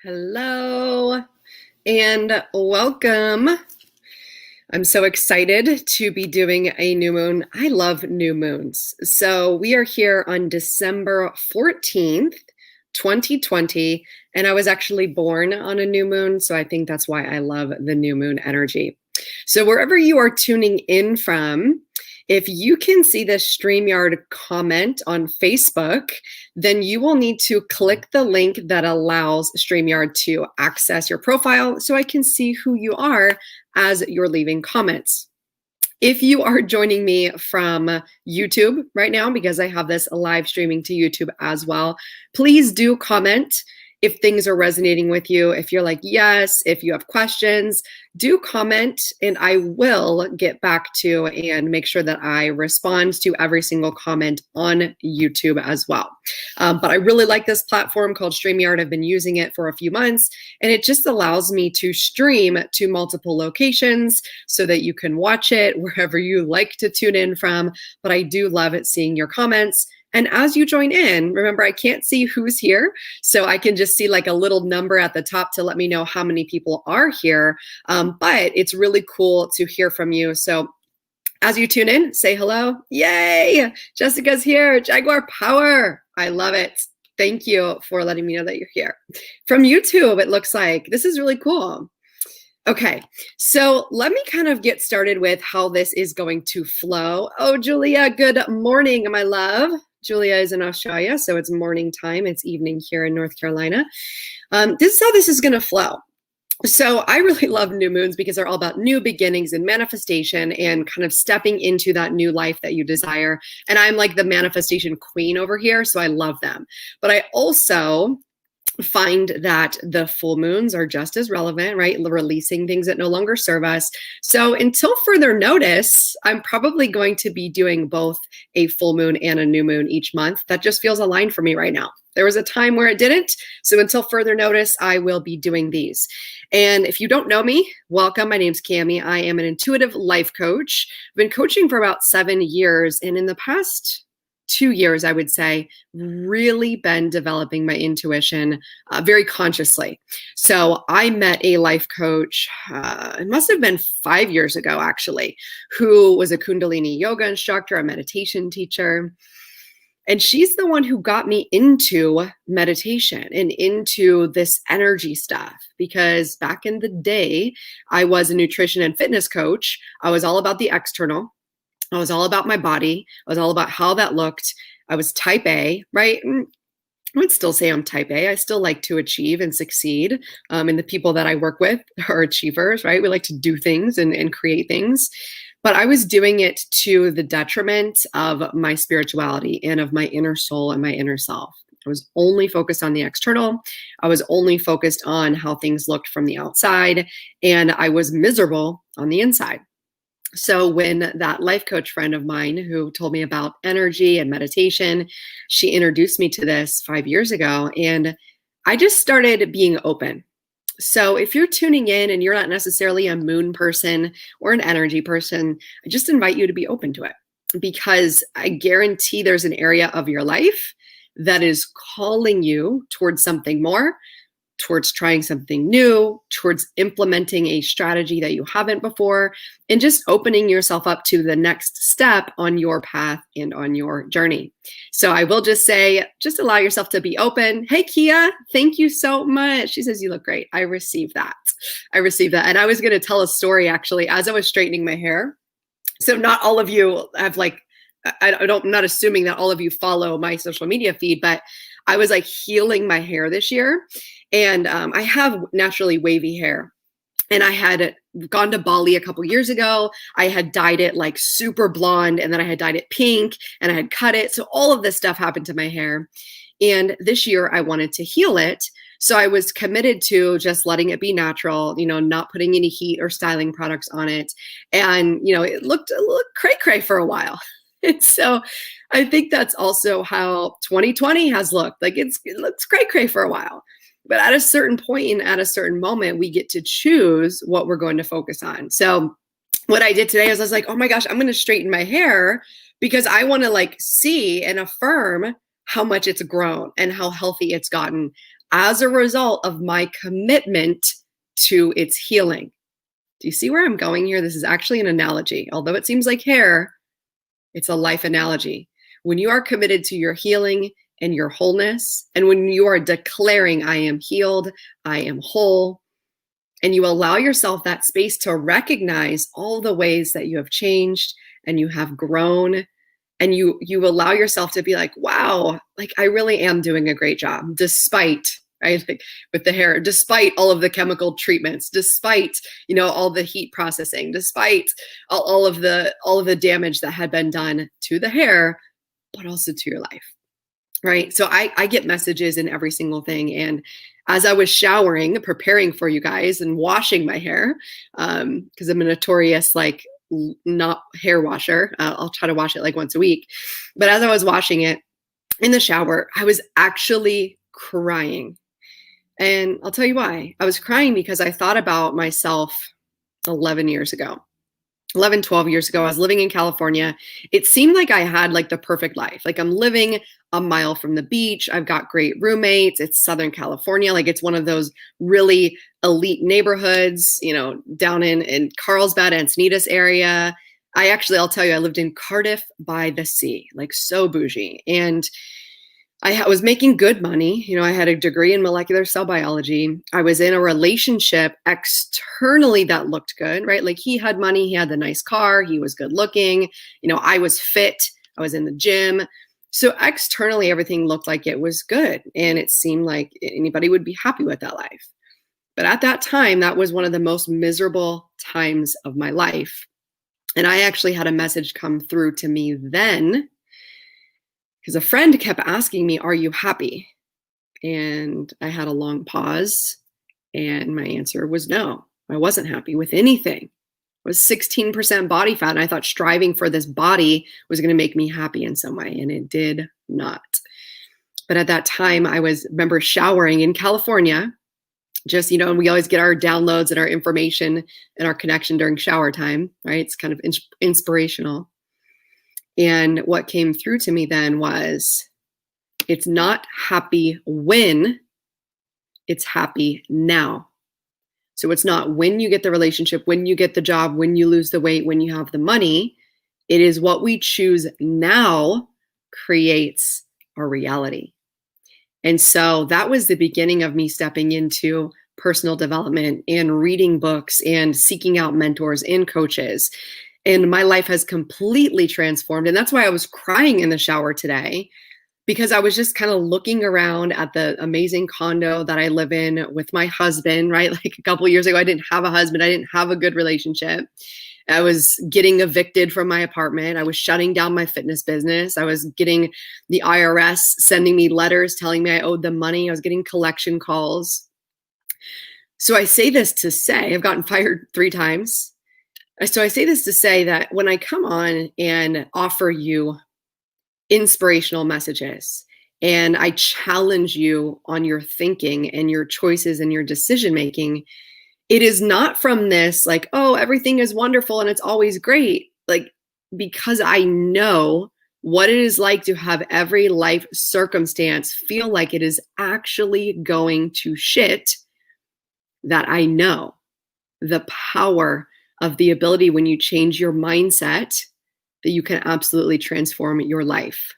Hello and welcome. I'm so excited to be doing a new moon. I love new moons. So we are here on December 14th, 2020, and I was actually born on a new moon. So I think that's why I love the new moon energy. So wherever you are tuning in from, if you can see the StreamYard comment on Facebook, then you will need to click the link that allows StreamYard to access your profile so I can see who you are as you're leaving comments. If you are joining me from YouTube right now, because I have this live streaming to YouTube as well, please do comment if things are resonating with you. If you're like, yes, if you have questions, do comment and I will get back to and make sure that I respond to every single comment on YouTube as well. But I really like this platform called StreamYard. I've been using it for a few months and it just allows me to stream to multiple locations so that you can watch it wherever you like to tune in from. But I do love it seeing your comments. And as you join in, remember, I can't see who's here, so I can just see like a little number at the top to let me know how many people are here. But it's really cool to hear from you. So as you tune in, say hello. Yay! Jessica's here. Jaguar Power. I love it. Thank you for letting me know that you're here. From YouTube, it looks like this is really cool. Okay, so let me kind of get started with how this is going to flow. Oh, Julia, good morning, my love. Julia is in Australia, so it's morning time. It's evening here in North Carolina. This is how this is going to flow. So I really love new moons because they're all about new beginnings and manifestation and kind of stepping into that new life that you desire. And I'm like the manifestation queen over here, so I love them. But I also find that the full moons are just as relevant, right? Releasing things that no longer serve us. So until further notice, I'm probably going to be doing both a full moon and a new moon each month. That just feels aligned for me right now. There was a time where it didn't. So until further notice, I will be doing these. And if you don't know me, welcome. My name's Cami. I am an intuitive life coach. I've been coaching for about 7 years. And in the past 2 years, I would say, really been developing my intuition very consciously. So I met a life coach, it must have been 5 years ago, actually, who was a Kundalini yoga instructor, a meditation teacher. And she's the one who got me into meditation and into this energy stuff, because back in the day, I was a nutrition and fitness coach. I was all about the external. I was all about my body. I was all about how that looked. I was type A, right? I would still say I'm type A. I still like to achieve and succeed. And the people that I work with are achievers, right? We like to do things and create things. But I was doing it to the detriment of my spirituality and of my inner soul and my inner self. I was only focused on the external. I was only focused on how things looked from the outside. And I was miserable on the inside. So when that life coach friend of mine who told me about energy and meditation, she introduced me to this 5 years ago, and I just started being open. So if you're tuning in and you're not necessarily a moon person or an energy person, I just invite you to be open to it, because I guarantee there's an area of your life that is calling you towards something more, towards trying something new, towards implementing a strategy that you haven't before, and just opening yourself up to the next step on your path and on your journey. So I will just say, just allow yourself to be open. Hey, Kia, thank you so much. She says, you look great. I received that. And I was going to tell a story actually as I was straightening my hair. So not all of you have I'm not assuming that all of you follow my social media feed, but I was like healing my hair this year. And I have naturally wavy hair. And I had gone to Bali a couple years ago. I had dyed it like super blonde, and then I had dyed it pink, and I had cut it. So all of this stuff happened to my hair. And this year I wanted to heal it. So I was committed to just letting it be natural, not putting any heat or styling products on it. And, it looked a little cray-cray for a while. And so I think that's also how 2020 has looked. Like it looks cray-cray for a while. But at a certain point and at a certain moment, we get to choose what we're going to focus on. So what I did today is I was like, oh my gosh, I'm going to straighten my hair because I want to see and affirm how much it's grown and how healthy it's gotten. as a result of my commitment to its healing. Do you see where I'm going here? This is actually an analogy. Although it seems like hair, it's a life analogy. When you are committed to your healing and your wholeness, and when you are declaring, I am healed, I am whole, and you allow yourself that space to recognize all the ways that you have changed and you have grown, and you allow yourself to be like, wow, like I really am doing a great job despite, right, like with the hair, despite all of the chemical treatments, despite, all the heat processing, despite all of the damage that had been done to the hair, but also to your life. Right. So I get messages in every single thing. And as I was showering, preparing for you guys and washing my hair, because I'm a notorious not hair washer. I'll try to wash it like once a week. But as I was washing it in the shower, I was actually crying. And I'll tell you why. I was crying because I thought about myself 11 years ago. 11, 12 years ago, I was living in California. It seemed like I had like the perfect life. Like I'm living a mile from the beach. I've got great roommates. It's Southern California. Like it's one of those really elite neighborhoods, down in Carlsbad, Encinitas area. I'll tell you, I lived in Cardiff by the sea, like so bougie. And I was making good money. I had a degree in molecular cell biology. I was in a relationship externally that looked good, right? Like he had money, he had the nice car, he was good looking. I was fit, I was in the gym. So externally, everything looked like it was good. And it seemed like anybody would be happy with that life. But at that time, that was one of the most miserable times of my life. And I actually had a message come through to me then, because a friend kept asking me, are you happy? And I had a long pause, and my answer was no. I wasn't happy with anything. I was 16% body fat, and I thought striving for this body was going to make me happy in some way, and it did not. But at that time, remember showering in California, just, and we always get our downloads and our information and our connection during shower time, right? It's kind of inspirational. And what came through to me then was, it's not happy when, it's happy now. So it's not when you get the relationship, when you get the job, when you lose the weight, when you have the money. It is what we choose now creates our reality. And so that was the beginning of me stepping into personal development and reading books and seeking out mentors and coaches. And my life has completely transformed. And that's why I was crying in the shower today, because I was just kind of looking around at the amazing condo that I live in with my husband, right? Like a couple of years ago, I didn't have a husband. I didn't have a good relationship. I was getting evicted from my apartment. I was shutting down my fitness business. I was getting the IRS sending me letters telling me I owed them money. I was getting collection calls. So I say this to say, I've gotten fired 3 times. So I say this to say that when I come on and offer you inspirational messages and I challenge you on your thinking and your choices and your decision making, it is not from this like, oh, everything is wonderful and it's always great. Like, because I know what it is like to have every life circumstance feel like it is actually going to shit, that I know the power of the ability when you change your mindset that you can absolutely transform your life.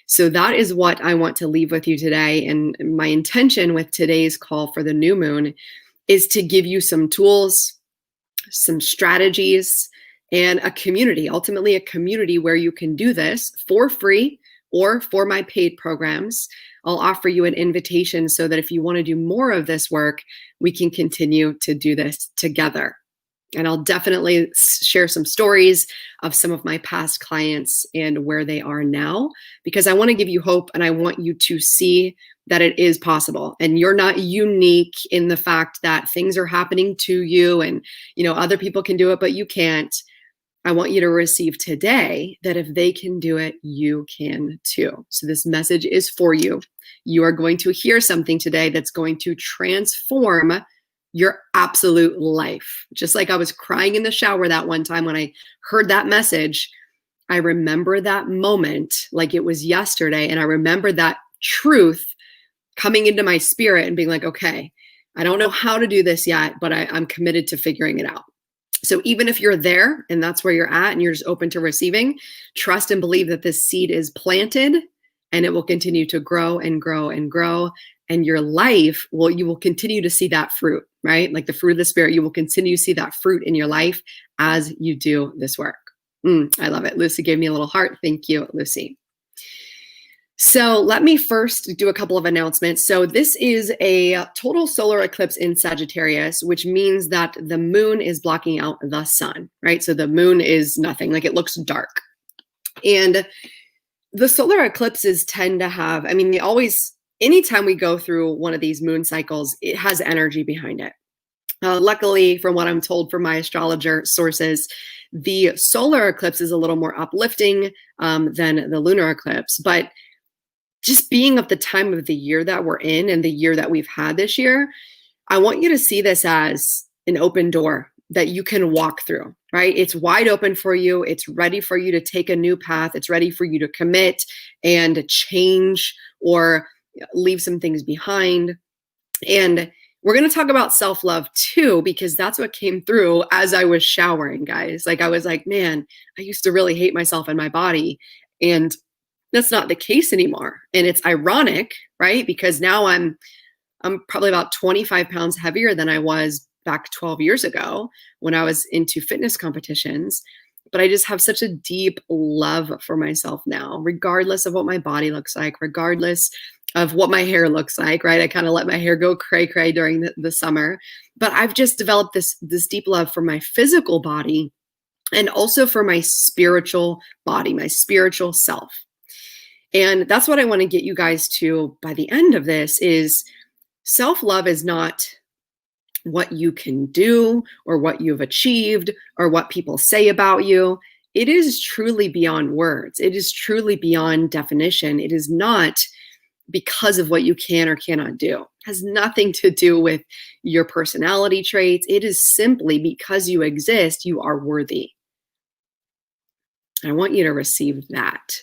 So that is what I want to leave with you today. And my intention with today's call for the new moon is to give you some tools, some strategies, and a community, ultimately a community where you can do this for free or for my paid programs. I'll offer you an invitation so that if you want to do more of this work, we can continue to do this together. And I'll definitely share some stories of some of my past clients and where they are now, because I want to give you hope and I want you to see that it is possible. And you're not unique in the fact that things are happening to you and, other people can do it, but you can't. I want you to receive today that if they can do it, you can too. So this message is for you. You are going to hear something today that's going to transform your absolute life. Just like I was crying in the shower that one time when I heard that message, I remember that moment like it was yesterday. And I remember that truth coming into my spirit and being like, okay, I don't know how to do this yet, but I'm committed to figuring it out. So even if you're there and that's where you're at and you're just open to receiving, trust and believe that this seed is planted and it will continue to grow and grow and grow. And your life, well, you will continue to see that fruit, right? Like the fruit of the Spirit, you will continue to see that fruit in your life as you do this work. I love it. Lucy gave me a little heart. Thank you, Lucy. So let me first do a couple of announcements. So this is a total solar eclipse in Sagittarius, which means that the moon is blocking out the sun, right? So the moon is nothing, like it looks dark. And the solar eclipses tend to have, I mean, they always, anytime we go through one of these moon cycles, it has energy behind it. Luckily, from what I'm told from my astrologer sources, the solar eclipse is a little more uplifting than the lunar eclipse, but just being of the time of the year that we're in and the year that we've had this year, I want you to see this as an open door that you can walk through, right? It's wide open for you. It's ready for you to take a new path. It's ready for you to commit and change or leave some things behind. And we're going to talk about self-love too, because that's what came through as I was showering, guys. Like I was like, man, I used to really hate myself and my body. And that's not the case anymore. And it's ironic, right? Because now I'm probably about 25 pounds heavier than I was back 12 years ago when I was into fitness competitions. But I just have such a deep love for myself now, regardless of what my body looks like, regardless of what my hair looks like, right? I kind of let my hair go cray-cray during the summer. But I've just developed this deep love for my physical body and also for my spiritual body, my spiritual self. And that's what I want to get you guys to by the end of this is self-love is not what you can do or what you've achieved or what people say about you. It is truly beyond words. It is truly beyond definition. It is not because of what you can or cannot do. It has nothing to do with your personality traits. It is simply because you exist, you are worthy. I want you to receive that.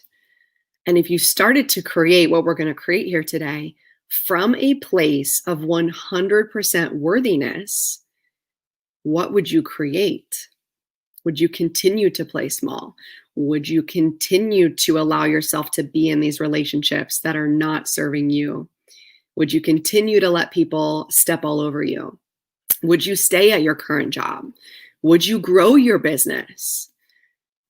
And if you started to create what we're going to create here today from a place of 100% worthiness, what would you create? Would you continue to play small? Would you continue to allow yourself to be in these relationships that are not serving you? Would you continue to let people step all over you? Would you stay at your current job? Would you grow your business?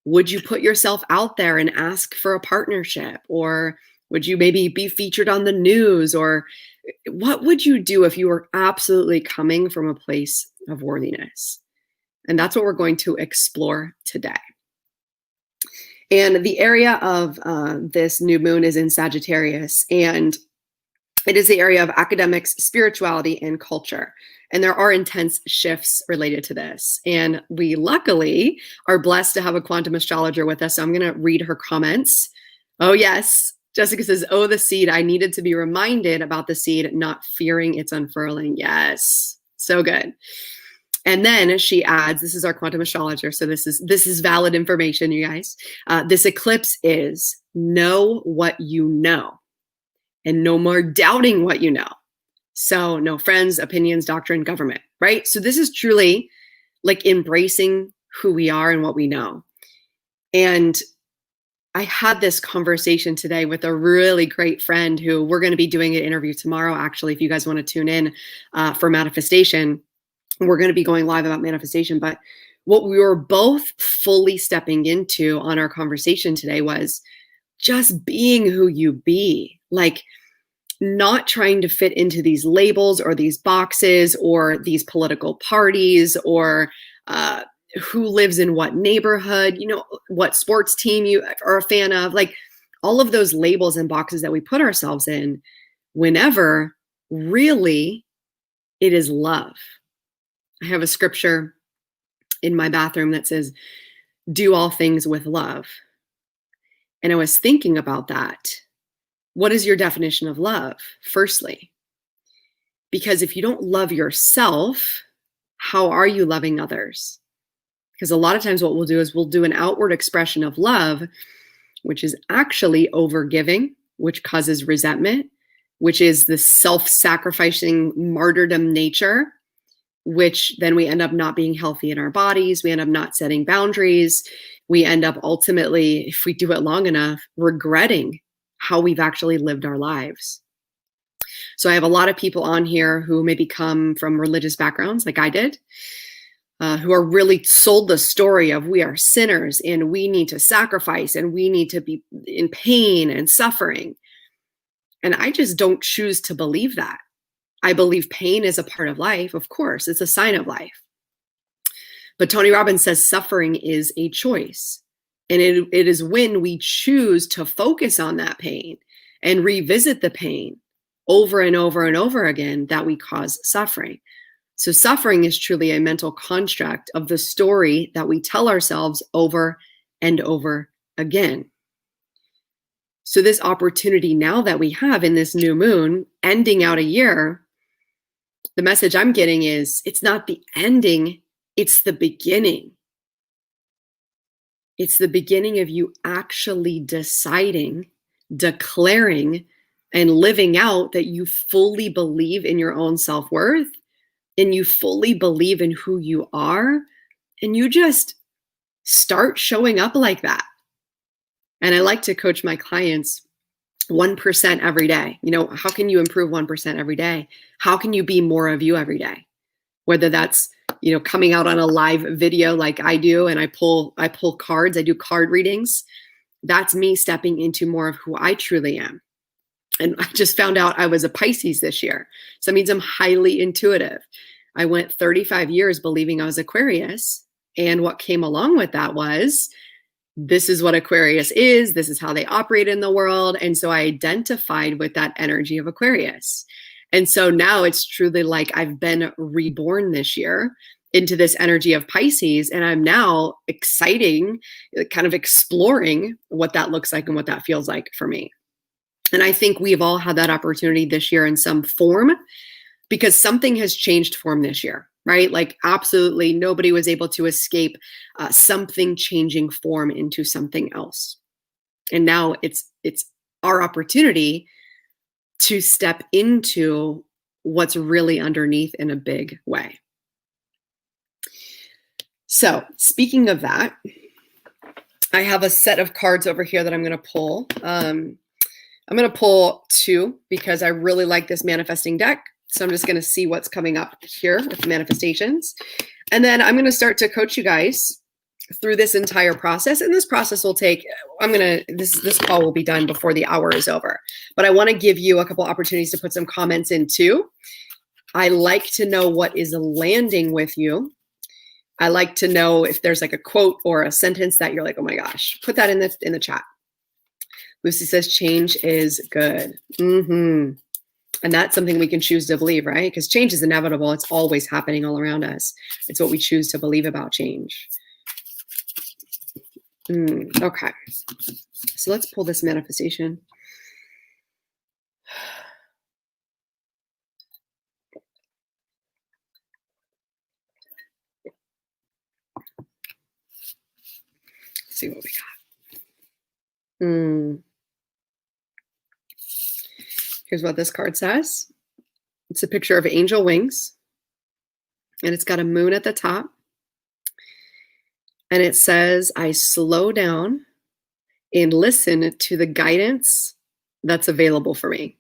Would you put yourself out there and ask for a partnership? Or would you maybe be featured on the news? Or what would you do if you were absolutely coming from a place of worthiness? And that's what we're going to explore today. And the area of this new moon is in Sagittarius, and it is the area of academics, spirituality, and culture. And there are intense shifts related to this. And we luckily are blessed to have a quantum astrologer with us. So I'm going to read her comments. Oh, yes. Jessica says, oh, the seed. I needed to be reminded about the seed, not fearing its unfurling. Yes. So good. And then she adds, this is our quantum astrologer. So this is valid information, you guys. This eclipse is know what you know and no more doubting what you know. So no friends, opinions, doctrine, government, right? So this is truly like embracing who we are and what we know. And I had this conversation today with a really great friend who we're going to be doing an interview tomorrow. Actually, if you guys want to tune in for manifestation, we're going to be going live about manifestation. But what we were both fully stepping into on our conversation today was just being who you be, like not trying to fit into these labels or these boxes or these political parties or who lives in what neighborhood, you know, what sports team you are a fan of, like all of those labels and boxes that we put ourselves in, whenever really it is love. I have a scripture in my bathroom that says, do all things with love. And I was thinking about that. What is your definition of love? Firstly, because if you don't love yourself, how are you loving others? Because a lot of times what we'll do is we'll do an outward expression of love, which is actually overgiving, which causes resentment, which is the self-sacrificing martyrdom nature, which then we end up not being healthy in our bodies. We end up not setting boundaries. We end up ultimately, if we do it long enough, regretting how we've actually lived our lives. So I have a lot of people on here who maybe come from religious backgrounds like I did, who are really sold the story of we are sinners and we need to sacrifice and we need to be in pain and suffering. And I just don't choose to believe that. I believe pain is a part of life. Of course, it's a sign of life. But Tony Robbins says suffering is a choice. And it is when we choose to focus on that pain and revisit the pain over and over and over again that we cause suffering. So suffering is truly a mental construct of the story that we tell ourselves over and over again. So this opportunity now that we have in this new moon, ending out a year, the message I'm getting is it's not the ending, it's the beginning. It's the beginning of you actually deciding, declaring, and living out that you fully believe in your own self-worth and you fully believe in who you are, and you just start showing up like that. And I like to coach my clients 1% every day. You know, how can you improve 1% every day? How can you be more of you every day? Whether that's, you know, coming out on a live video like I do, and I pull cards, I do card readings. That's me stepping into more of who I truly am. And I just found out I was a Pisces this year. So that means I'm highly intuitive. I went 35 years believing I was Aquarius. And what came along with that was, this is what Aquarius is. This is how they operate in the world. And so I identified with that energy of Aquarius. And so now it's truly like I've been reborn this year into this energy of Pisces. And I'm now kind of exploring what that looks like and what that feels like for me. And I think we've all had that opportunity this year in some form, because something has changed form this year, right? Like absolutely nobody was able to escape something changing form into something else. And now it's our opportunity to step into what's really underneath in a big way. So speaking of that, I have a set of cards over here that I'm going to pull. I'm going to pull two because I really like this manifesting deck. So I'm just going to see what's coming up here with manifestations. And then I'm going to start to coach you guys through this entire process. And this process will take, this call will be done before the hour is over. But I want to give you a couple opportunities to put some comments in too. I like to know what is landing with you. I like to know if there's like a quote or a sentence that you're like, oh my gosh, put that in the chat. Lucy says change is good. And that's something we can choose to believe, right? Because change is inevitable. It's always happening all around us. It's what we choose to believe about change. Okay. So let's pull this manifestation. Let's see what we got. Here's what this card says. It's a picture of angel wings, and it's got a moon at the top. And it says, I slow down and listen to the guidance that's available for me.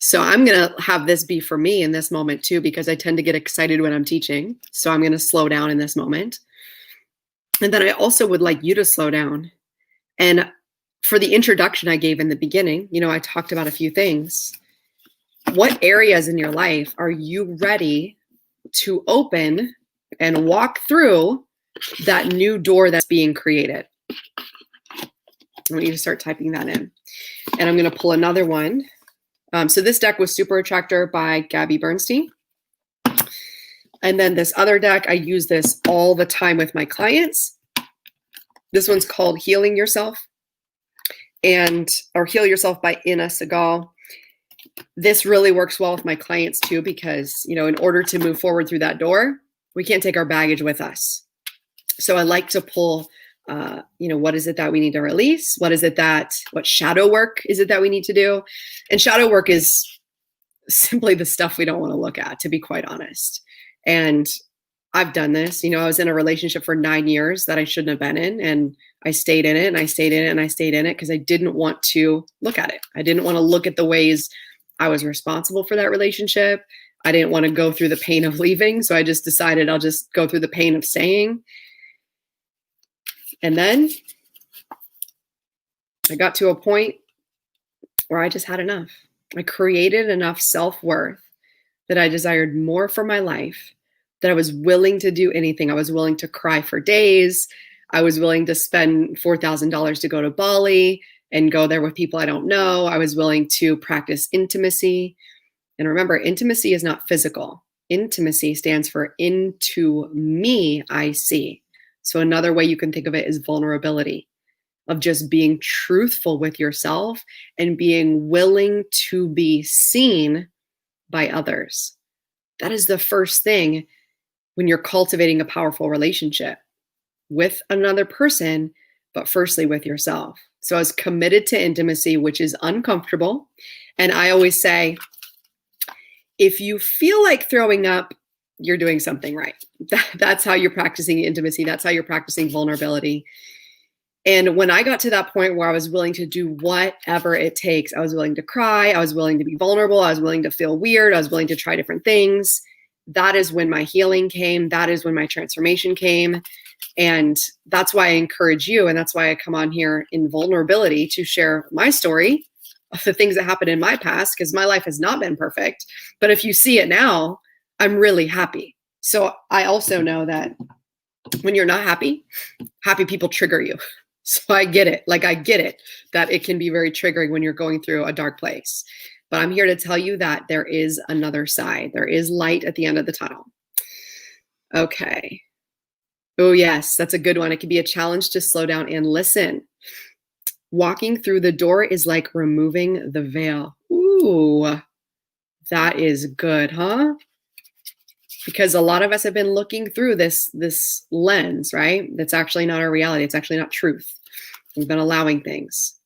So I'm going to have this be for me in this moment too, because I tend to get excited when I'm teaching. So I'm going to slow down in this moment. And then I also would like you to slow down. And for the introduction I gave in the beginning, you know, I talked about a few things. What areas in your life are you ready to open and walk through that new door that's being created? I want you to start typing that in. And I'm going to pull another one. So this deck was Super Attractor by Gabby Bernstein. And then this other deck, I use this all the time with my clients. This one's called Healing Yourself. Or Heal Yourself by Ina Segal. This really works well with my clients too, because, you know, in order to move forward through that door, we can't take our baggage with us. So I like to pull What is it that we need to release? What shadow work is it that we need to do? And shadow work is simply the stuff we don't want to look at, to be quite honest. And I've done this. I was in a relationship for 9 years that I shouldn't have been in, and I stayed in it and I stayed in it and I stayed in it because I didn't want to look at it. I didn't want to look at the ways I was responsible for that relationship. I didn't want to go through the pain of leaving. So I just decided I'll just go through the pain of staying. And then I got to a point where I just had enough. I created enough self-worth that I desired more for my life, that I was willing to do anything. I was willing to cry for days. I was willing to spend $4,000 to go to Bali and go there with people I don't know. I was willing to practice intimacy. And remember, intimacy is not physical. Intimacy stands for into me, I see. So another way you can think of it is vulnerability, of just being truthful with yourself and being willing to be seen by others. That is the first thing when you're cultivating a powerful relationship with another person, but firstly with yourself. So I was committed to intimacy, which is uncomfortable. And I always say, if you feel like throwing up, you're doing something right. That's how you're practicing intimacy. That's how you're practicing vulnerability. And when I got to that point where I was willing to do whatever it takes, I was willing to cry, I was willing to be vulnerable, I was willing to feel weird, I was willing to try different things. That is when my healing came. That is when my transformation came. And that's why I encourage you. And that's why I come on here in vulnerability to share my story of the things that happened in my past, because my life has not been perfect. But if you see it now, I'm really happy. So I also know that when you're not happy, happy people trigger you. So I get it. I get it that it can be very triggering when you're going through a dark place. But I'm here to tell you that there is another side. There is light at the end of the tunnel. Okay. Oh, yes, that's a good one. It can be a challenge to slow down and listen. Walking through the door is like removing the veil. Ooh, that is good, huh? Because a lot of us have been looking through this lens, right? That's actually not our reality. It's actually not truth. We've been allowing things.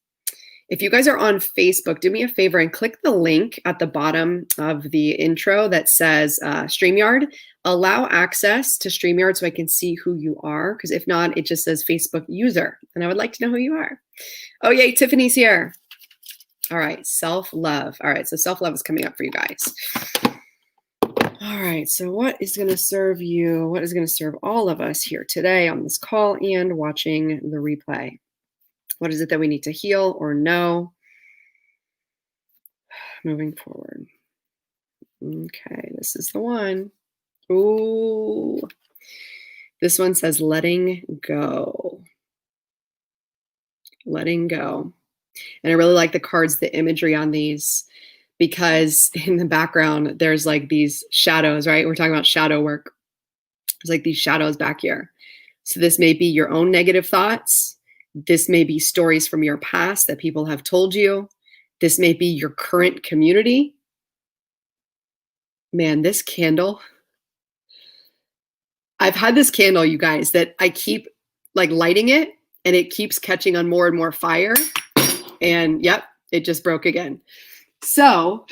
If you guys are on Facebook, do me a favor and click the link at the bottom of the intro that says StreamYard. Allow access to StreamYard so I can see who you are, because if not, it just says Facebook user, and I would like to know who you are. Oh, yay, Tiffany's here. All right, self-love. All right, so self-love is coming up for you guys. All right, so what is going to serve you? What is going to serve all of us here today on this call and watching the replay? What is it that we need to heal or know moving forward? Okay, this is the one. Ooh, this one says letting go. Letting go. And I really like the cards, the imagery on these, because in the background, there's like these shadows, right? We're talking about shadow work. There's like these shadows back here. So this may be your own negative thoughts. This may be stories from your past that people have told you. This may be your current community. Man, this candle. I've had this candle, you guys, that I keep lighting it and it keeps catching on more and more fire. And yep, it just broke again. So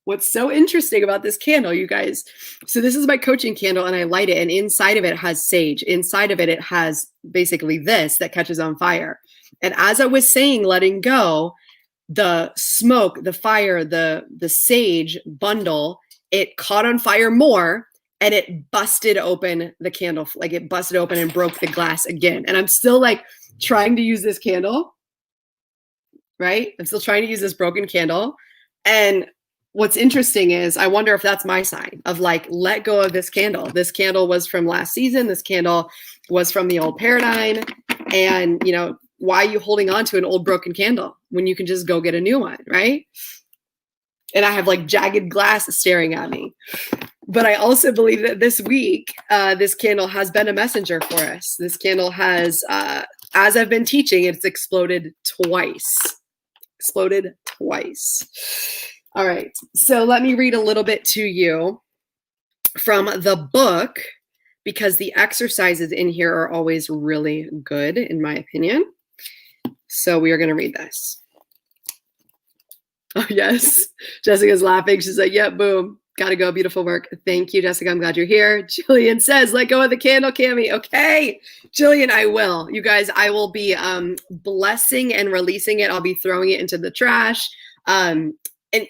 what's so interesting about this candle, you guys, so this is my coaching candle and I light it, and inside of it has sage. Inside of it, it has basically this that catches on fire. And as I was saying, letting go, the smoke, the fire, the sage bundle, it caught on fire more and it busted open the candle. It busted open and broke the glass again. And I'm still trying to use this candle, right? I'm still trying to use this broken candle. And what's interesting is I wonder if that's my sign of let go of this candle. This candle was from last season. This candle was from the old paradigm. And, why are you holding on to an old broken candle when you can just go get a new one, right? And I have jagged glass staring at me. But I also believe that this week, this candle has been a messenger for us. This candle has, as I've been teaching, it's exploded twice. Exploded twice. All right, so let me read a little bit to you from the book because the exercises in here are always really good, in my opinion. So we are going to read this. Oh, yes. Jessica's laughing. She's like, yep, boom. Gotta go. Beautiful work. Thank you, Jessica. I'm glad you're here. Jillian says, let go of the candle, Cami. Okay. Jillian, I will. You guys, I will be blessing and releasing it. I'll be throwing it into the trash. And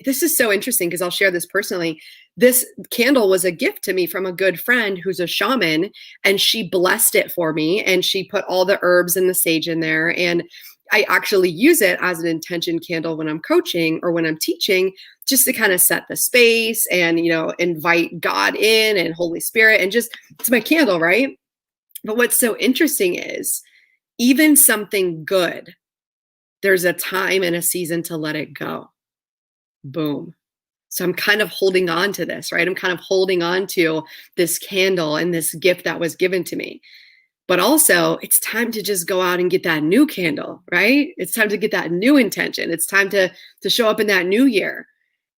this is so interesting because I'll share this personally. This candle was a gift to me from a good friend who's a shaman, and she blessed it for me. And she put all the herbs and the sage in there. And I actually use it as an intention candle when I'm coaching or when I'm teaching, just to kind of set the space and, invite God in and Holy Spirit, and just, it's my candle, right? But what's so interesting is even something good, there's a time and a season to let it go. Boom. So I'm kind of holding on to this, right? I'm kind of holding on to this candle and this gift that was given to me. But also, it's time to just go out and get that new candle, right? It's time to get that new intention. It's time to show up in that new year.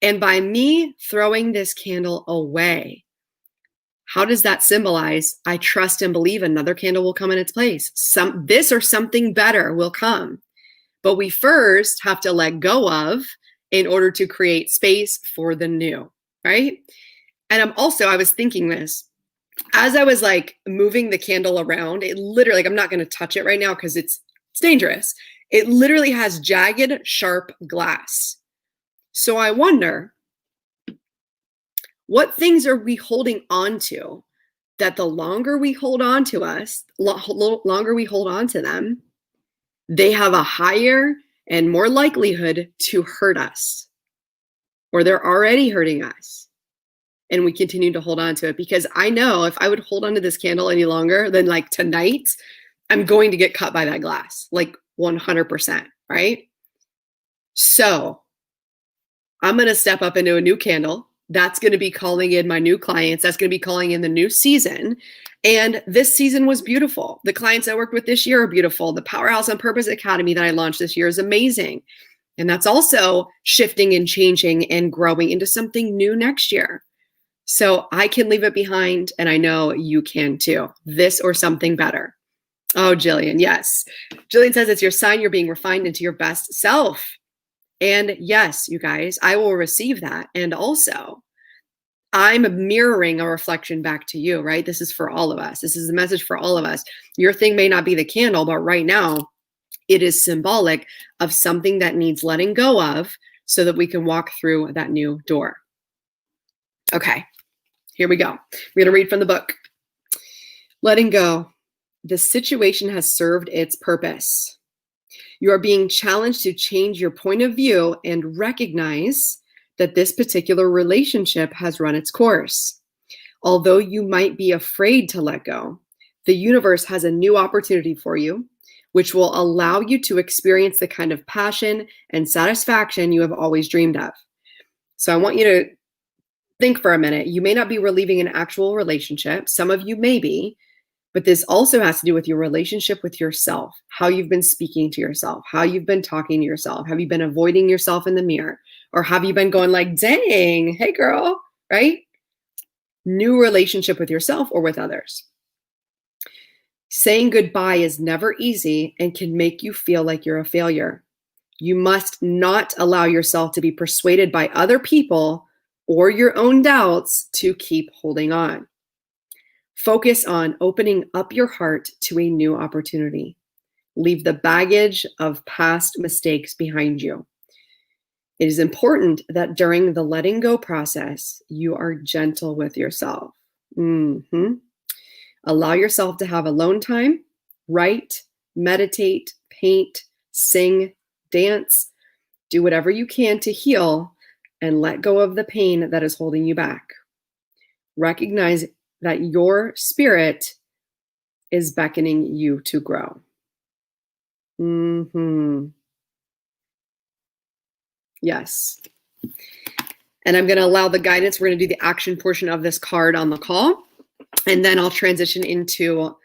And by me throwing this candle away, how does that symbolize? I trust and believe another candle will come in its place. This or something better will come. But we first have to let go of in order to create space for the new, right? And I was thinking this. As I was like moving the candle around, it literally, I'm not going to touch it right now because it's dangerous. It literally has jagged, sharp glass. So I wonder, what things are we holding on to that the longer we hold on to them, they have a higher and more likelihood to hurt us, or they're already hurting us. And we continue to hold on to it, because I know if I would hold on to this candle any longer than like tonight, I'm going to get cut by that glass, like 100%, right? So I'm going to step up into a new candle. That's going to be calling in my new clients. That's going to be calling in the new season. And this season was beautiful. The clients I worked with this year are beautiful. The Powerhouse on Purpose Academy that I launched this year is amazing. And that's also shifting and changing and growing into something new next year. So I can leave it behind, and I know you can too. This or something better. Oh, Jillian, yes. Jillian says it's your sign you're being refined into your best self. And yes, you guys, I will receive that. And also, I'm mirroring a reflection back to you, right? This is for all of us. This is a message for all of us. Your thing may not be the candle, but right now, it is symbolic of something that needs letting go of so that we can walk through that new door. Okay. Here we go. We're going to read from the book. Letting go. The situation has served its purpose. You are being challenged to change your point of view and recognize that this particular relationship has run its course. Although you might be afraid to let go, the universe has a new opportunity for you, which will allow you to experience the kind of passion and satisfaction you have always dreamed of. So I want you to think for a minute. You may not be reliving an actual relationship. Some of you may be, but this also has to do with your relationship with yourself, how you've been speaking to yourself, how you've been talking to yourself. Have you been avoiding yourself in the mirror? Or have you been going like, dang, hey girl, right? New relationship with yourself or with others. Saying goodbye is never easy and can make you feel like you're a failure. You must not allow yourself to be persuaded by other people or your own doubts to keep holding on. Focus on opening up your heart to a new opportunity. Leave the baggage of past mistakes behind you. It is important that during the letting go process, you are gentle with yourself. Allow yourself to have alone time, write, meditate, paint, sing, dance, do whatever you can to heal and let go of the pain that is holding you back. Recognize that your spirit is beckoning you to grow. Yes. And I'm going to allow the guidance. We're going to do the action portion of this card on the call. And then I'll transition into,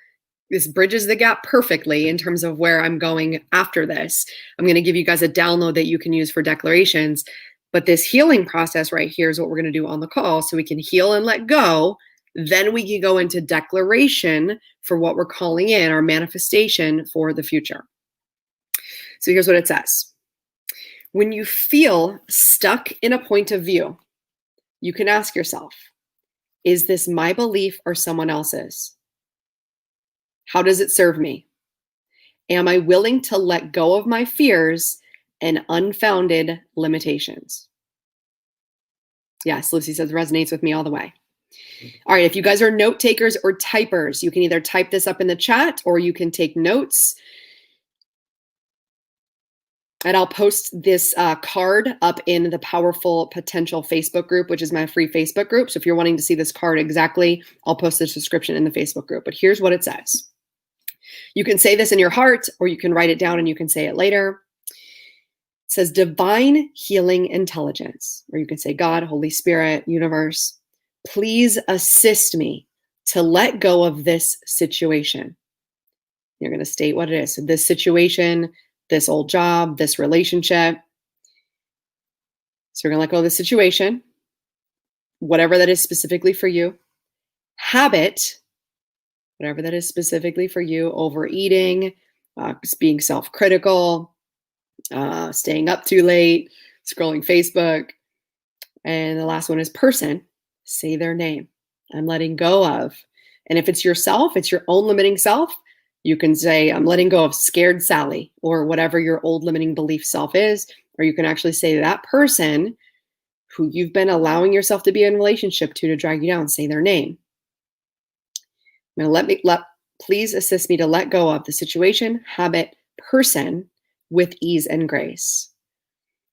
this bridges the gap perfectly in terms of where I'm going after this. I'm going to give you guys a download that you can use for declarations. But this healing process right here is what we're going to do on the call, so we can heal and let go Then we can go into declaration for what we're calling in, our manifestation for the future. So here's what it says. When you feel stuck in a point of view, you can ask yourself, is this my belief or someone else's? How does it serve me? Am I willing to let go of my fears and unfounded limitations? Yes, Lucy says resonates with me all the way. All right, if you guys are note takers or typers, you can either type this up in the chat or you can take notes. And I'll post this card up in the Powerful Potential Facebook group, which is my free Facebook group. So if you're wanting to see this card exactly, I'll post the description in the Facebook group. But here's what it says. You can say this in your heart, or you can write it down and you can say it later. It says divine healing intelligence, or you can say God, Holy Spirit, universe, please assist me to let go of this situation. You're going to state what it is. So this situation, this old job, this relationship. So you're going to let go of the situation, whatever that is specifically for you. Habit, whatever that is specifically for you, overeating, being self-critical, staying up too late, scrolling Facebook. And the last one is person. Say their name. I'm letting go of. And if it's yourself, it's your own limiting self, you can say, I'm letting go of scared Sally, or whatever your old limiting belief self is. Or you can actually say that person who you've been allowing yourself to be in relationship to drag you down, say their name. Now please assist me to let go of the situation, habit, person with ease and grace.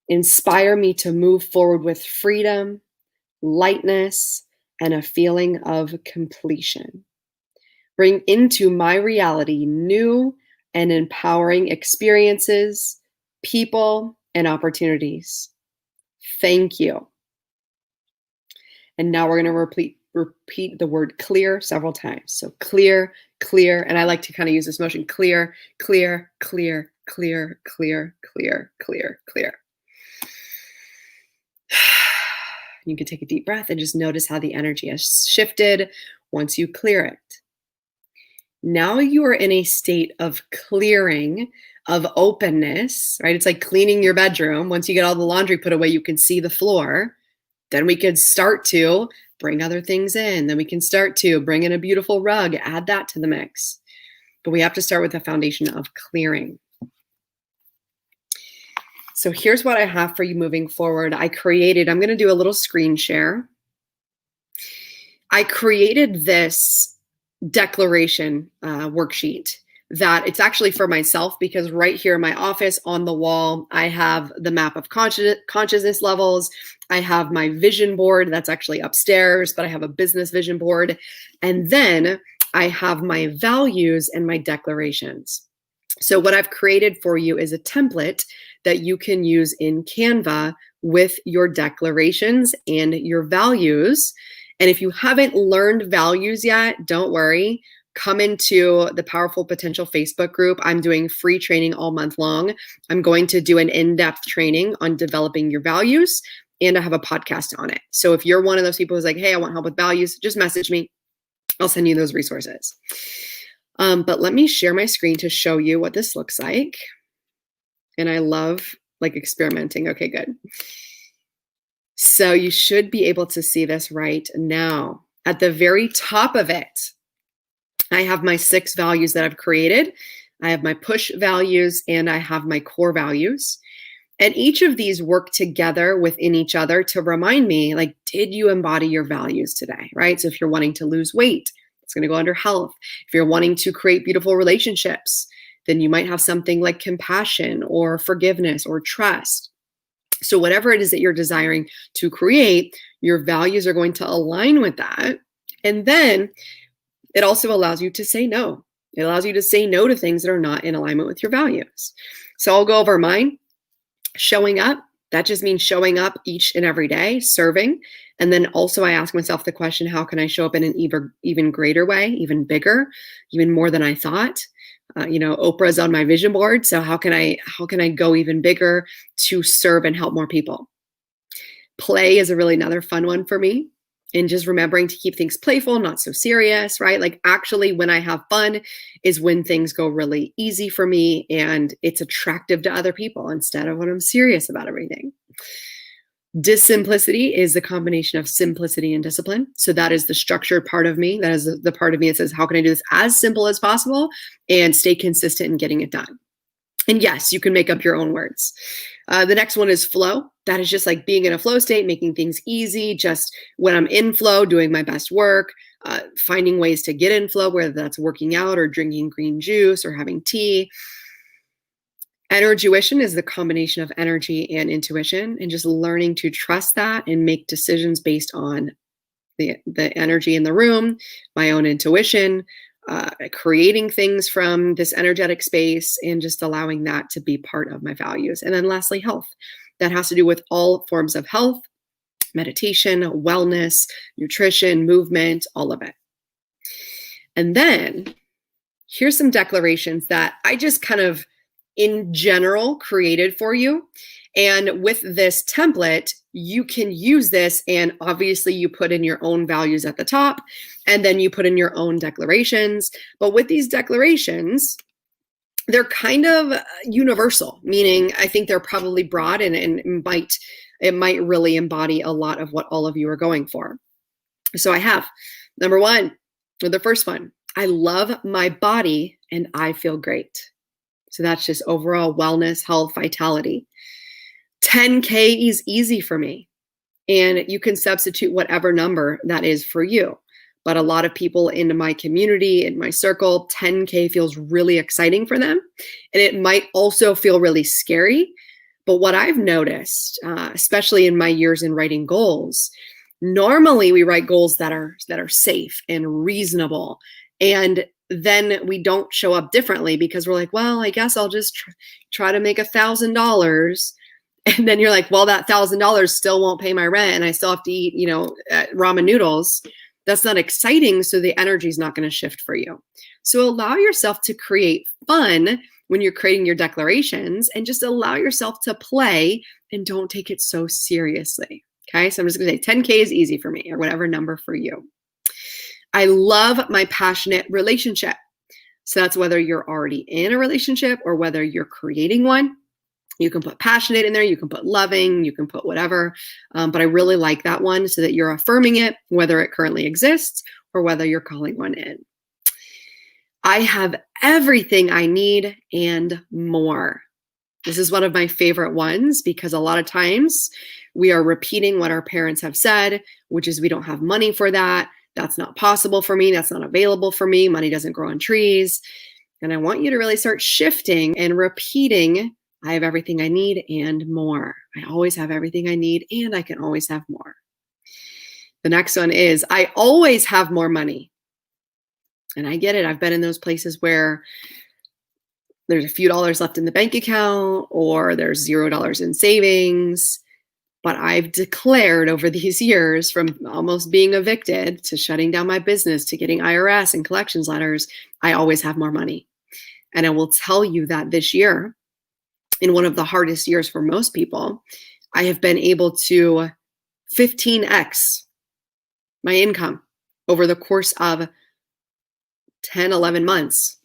Inspire me to move forward with freedom, lightness, and a feeling of completion. Bring into my reality new and empowering experiences, people, and opportunities. Thank you. And now we're going to repeat the word clear several times. So clear, clear, and I like to kind of use this motion, clear, clear, clear, clear, clear, clear, clear, clear. You can take a deep breath and just notice how the energy has shifted once you clear it. Now you are in a state of clearing, of openness, right? It's like cleaning your bedroom. Once you get all the laundry put away, you can see the floor. Then we could start to bring other things in. Then we can start to bring in a beautiful rug, add that to the mix. But we have to start with the foundation of clearing. So here's what I have for you moving forward. I'm going to do a little screen share. I created this declaration worksheet that it's actually for myself, because right here in my office on the wall, I have the map of consciousness levels. I have my vision board that's actually upstairs, but I have a business vision board. And then I have my values and my declarations. So what I've created for you is a template that you can use in Canva with your declarations and your values. And if you haven't learned values yet, don't worry. Come into the Powerful Potential Facebook group. I'm doing free training all month long. I'm going to do an in-depth training on developing your values, and I have a podcast on it. So if you're one of those people who's like, hey, I want help with values, just message me. I'll send you those resources. But let me share my screen to show you what this looks like. And I love like experimenting. Okay, good. So you should be able to see this right now. At the very top of it, I have my 6 values that I've created. I have my push values and I have my core values. And each of these work together within each other to remind me, like, did you embody your values today, right? So if you're wanting to lose weight, it's going to go under health. If you're wanting to create beautiful relationships, then you might have something like compassion or forgiveness or trust. So whatever it is that you're desiring to create, your values are going to align with that. And then it also allows you to say no. It allows you to say no to things that are not in alignment with your values. So I'll go over mine. Showing up, that just means showing up each and every day, serving. And then also I ask myself the question, how can I show up in an even greater way, even bigger, even more than I thought? Oprah's on my vision board. So how can I go even bigger to serve and help more people? Play is a really another fun one for me. And just remembering to keep things playful, not so serious, right? Like actually when I have fun is when things go really easy for me and it's attractive to other people instead of when I'm serious about everything. Disimplicity is the combination of simplicity and discipline. So that is the structured part of me. That is the part of me that says, how can I do this as simple as possible and stay consistent in getting it done? And yes, you can make up your own words. The next one is flow. That is just like being in a flow state, making things easy. Just when I'm in flow, doing my best work, finding ways to get in flow, whether that's working out or drinking green juice or having tea. Energuition is the combination of energy and intuition, and just learning to trust that and make decisions based on the energy in the room, my own intuition, creating things from this energetic space, and just allowing that to be part of my values. And then lastly, health. That has to do with all forms of health, meditation, wellness, nutrition, movement, all of it. And then here's some declarations that I just kind of in general created for you. And with this template, you can use this, and obviously you put in your own values at the top, and then you put in your own declarations. But with these declarations, they're kind of universal, meaning I think they're probably broad and it might really embody a lot of what all of you are going for. So I have number one, or the first one, I love my body and I feel great. So that's just overall wellness, health, vitality. 10K is easy for me. And you can substitute whatever number that is for you. But a lot of people in my community, in my circle, 10K feels really exciting for them. And it might also feel really scary. But what I've noticed, especially in my years in writing goals, normally we write goals that are safe and reasonable. And then we don't show up differently because we're like, well, I guess I'll just try to make $1,000. And then you're like, well, that $1,000 still won't pay my rent. And I still have to eat, ramen noodles. That's not exciting. So the energy is not going to shift for you. So allow yourself to create fun when you're creating your declarations, and just allow yourself to play and don't take it so seriously. Okay. So I'm just going to say 10K is easy for me, or whatever number for you. I love my passionate relationship. So that's whether you're already in a relationship or whether you're creating one. You can put passionate in there. You can put loving. You can put whatever. But I really like that one so that you're affirming it, whether it currently exists or whether you're calling one in. I have everything I need and more. This is one of my favorite ones because a lot of times we are repeating what our parents have said, which is we don't have money for that. That's not possible for me. That's not available for me. Money doesn't grow on trees. And I want you to really start shifting and repeating, I have everything I need and more. I always have everything I need and I can always have more. The next one is, I always have more money. And I get it. I've been in those places where there's a few dollars left in the bank account or there's $0 in savings. But I've declared over these years, from almost being evicted to shutting down my business to getting IRS and collections letters, I always have more money. And I will tell you that this year, in one of the hardest years for most people, I have been able to 15x my income over the course of 10, 11 months,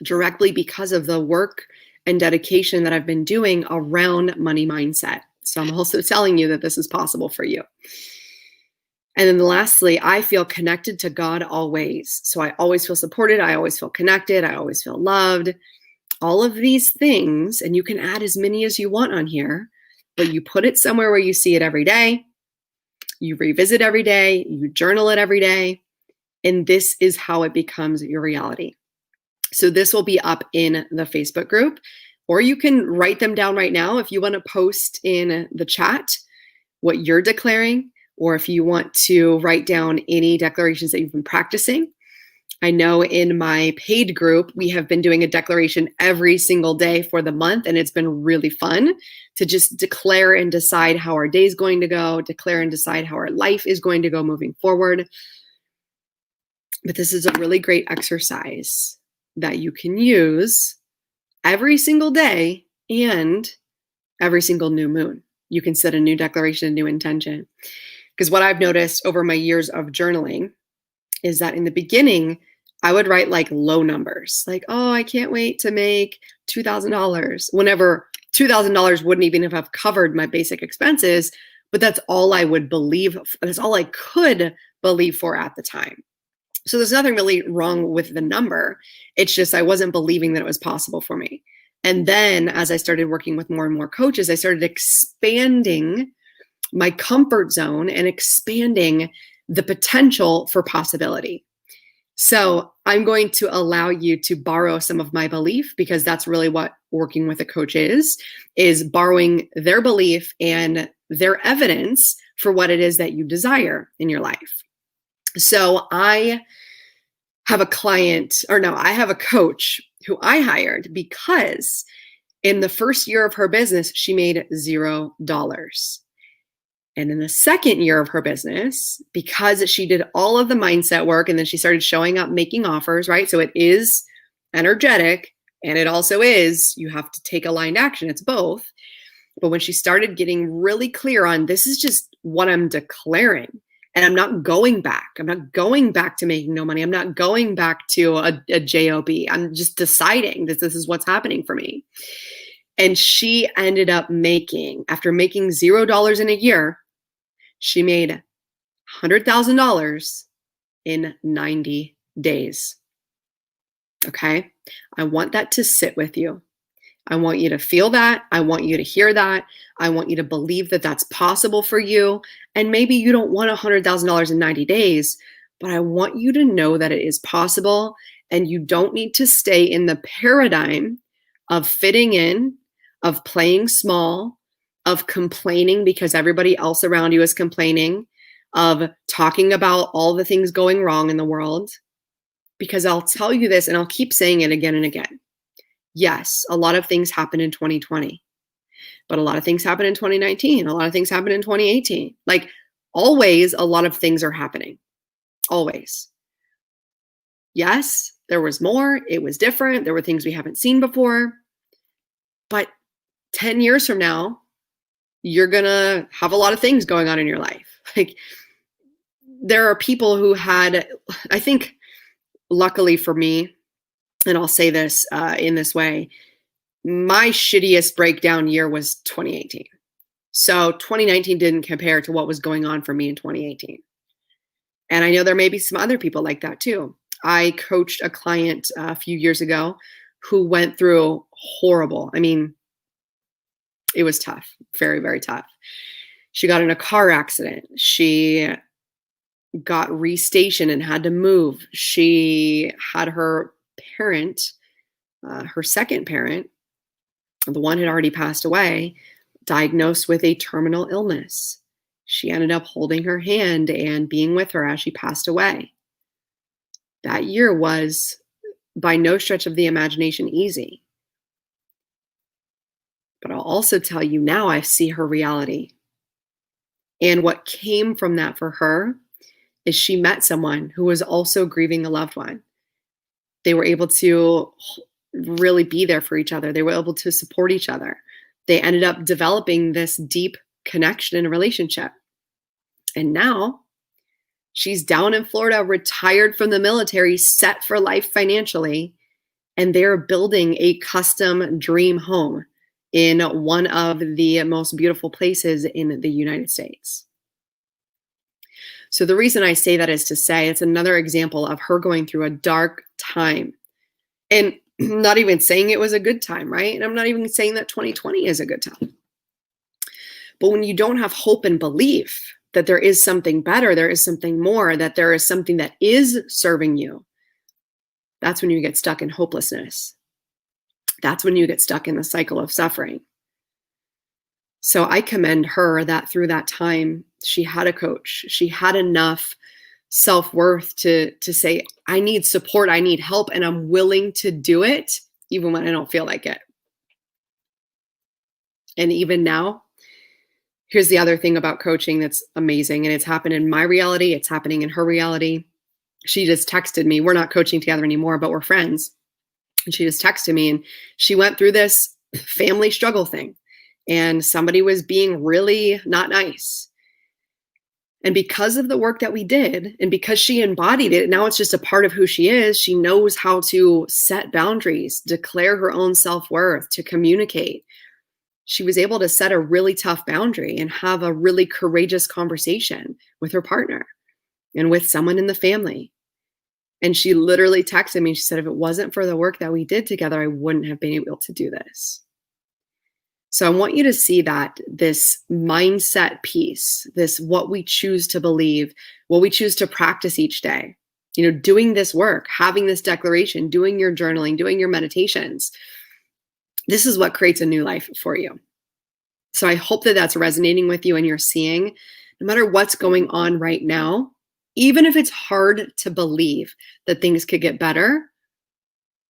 directly because of the work and dedication that I've been doing around money mindset. So I'm also telling you that this is possible for you. And then lastly, I feel connected to God always. So I always feel supported. I always feel connected. I always feel loved. All of these things, and you can add as many as you want on here, but you put it somewhere where you see it every day. You revisit every day. You journal it every day. And this is how it becomes your reality. So this will be up in the Facebook group, or you can write them down right now if you want to post in the chat what you're declaring, or if you want to write down any declarations that you've been practicing. I know in my paid group, we have been doing a declaration every single day for the month, and it's been really fun to just declare and decide how our day is going to go, declare and decide how our life is going to go moving forward. But this is a really great exercise that you can use every single day and every single new moon. You can set a new declaration, a new intention. Because what I've noticed over my years of journaling is that in the beginning, I would write like low numbers, like, oh, I can't wait to make $2,000, whenever $2,000 wouldn't even have covered my basic expenses. But that's all I would believe. That's all I could believe for at the time. So there's nothing really wrong with the number. It's just I wasn't believing that it was possible for me. And then as I started working with more and more coaches, I started expanding my comfort zone and expanding the potential for possibility. So I'm going to allow you to borrow some of my belief, because that's really what working with a coach is borrowing their belief and their evidence for what it is that you desire in your life. So I have a coach who I hired because in the first year of her business, she made $0. And in the second year of her business, because she did all of the mindset work and then she started showing up, making offers, right? So it is energetic, and it also is, you have to take aligned action. It's both. But when she started getting really clear on, this is just what I'm declaring, and I'm not going back. I'm not going back to making no money. I'm not going back to a job. I'm just deciding that this is what's happening for me. And she ended up after making $0 in a year, she made $100,000 in 90 days. Okay? I want that to sit with you. I want you to feel that. I want you to hear that. I want you to believe that that's possible for you. And maybe you don't want $100,000 in 90 days, but I want you to know that it is possible, and you don't need to stay in the paradigm of fitting in, of playing small, of complaining because everybody else around you is complaining, of talking about all the things going wrong in the world. Because I'll tell you this, and I'll keep saying it again and again. Yes, a lot of things happen in 2020, but a lot of things happen in 2019. A lot of things happen in 2018. Like always, a lot of things are happening. Always. Yes, there was more. It was different. There were things we haven't seen before. But 10 years from now, you're going to have a lot of things going on in your life. Like there are people who had, I think, luckily for me, and I'll say this in this way, my shittiest breakdown year was 2018. So 2019 didn't compare to what was going on for me in 2018. And I know there may be some other people like that too. I coached a client a few years ago who went through horrible. I mean, it was tough, very, very tough. She got in a car accident. She got restationed and had to move. She had her parent, her second parent, the one had already passed away, diagnosed with a terminal illness. She ended up holding her hand and being with her as she passed away. That year was, by no stretch of the imagination, easy. But I'll also tell you now, I see her reality. And what came from that for her is she met someone who was also grieving a loved one. They were able to really be there for each other. They were able to support each other. They ended up developing this deep connection and relationship. And now she's down in Florida, retired from the military, set for life financially, and they're building a custom dream home in one of the most beautiful places in the United States. So the reason I say that is to say it's another example of her going through a dark time. And not even saying it was a good time, right? And I'm not even saying that 2020 is a good time. But when you don't have hope and belief that there is something better, there is something more, that there is something that is serving you, that's when you get stuck in hopelessness. That's when you get stuck in the cycle of suffering. So I commend her that through that time, she had a coach. She had enough self-worth to say, I need support, I need help, and I'm willing to do it even when I don't feel like it. And even now, here's the other thing about coaching that's amazing, and it's happened in my reality, it's happening in her reality. She just texted me. We're not coaching together anymore, but we're friends. And she just texted me, and she went through this family struggle thing, and somebody was being really not nice. And because of the work that we did, and because she embodied it, now it's just a part of who she is. She knows how to set boundaries, declare her own self-worth, to communicate. She was able to set a really tough boundary and have a really courageous conversation with her partner and with someone in the family. And she literally texted me. She said, if it wasn't for the work that we did together, I wouldn't have been able to do this. So I want you to see that this mindset piece, this what we choose to believe, what we choose to practice each day, doing this work, having this declaration, doing your journaling, doing your meditations, this is what creates a new life for you. So I hope that that's resonating with you and you're seeing, no matter what's going on right now, even if it's hard to believe that things could get better,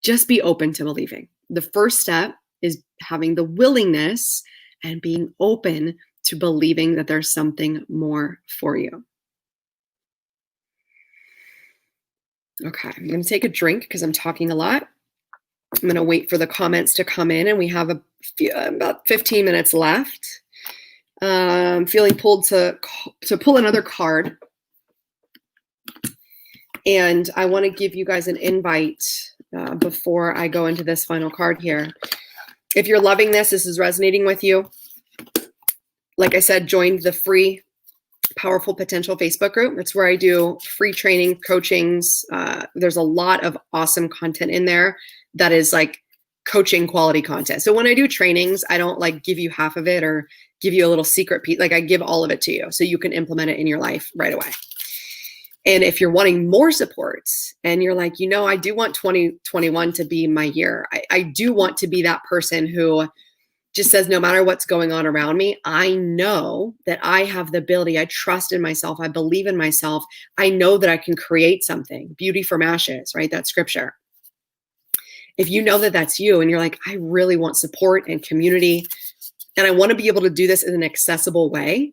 just be open to believing. The first step is having the willingness and being open to believing that there's something more for you. Okay, I'm going to take a drink because I'm talking a lot. I'm going to wait for the comments to come in, and we have about 15 minutes left. I'm feeling pulled to pull another card. And I want to give you guys an invite before I go into this final card here. If you're loving this is resonating with you, like I said, join the free Powerful Potential Facebook group. That's where I do free training, coachings. There's a lot of awesome content in there that is like coaching quality content. So when I do trainings, I don't like give you half of it or give you a little secret piece. Like I give all of it to you so you can implement it in your life right away. And if you're wanting more support and you're like, I do want 2021 to be my year. I do want to be that person who just says, no matter what's going on around me, I know that I have the ability. I trust in myself. I believe in myself. I know that I can create something. Beauty from ashes, right? That's scripture. If you know that that's you and you're like, I really want support and community, and I want to be able to do this in an accessible way,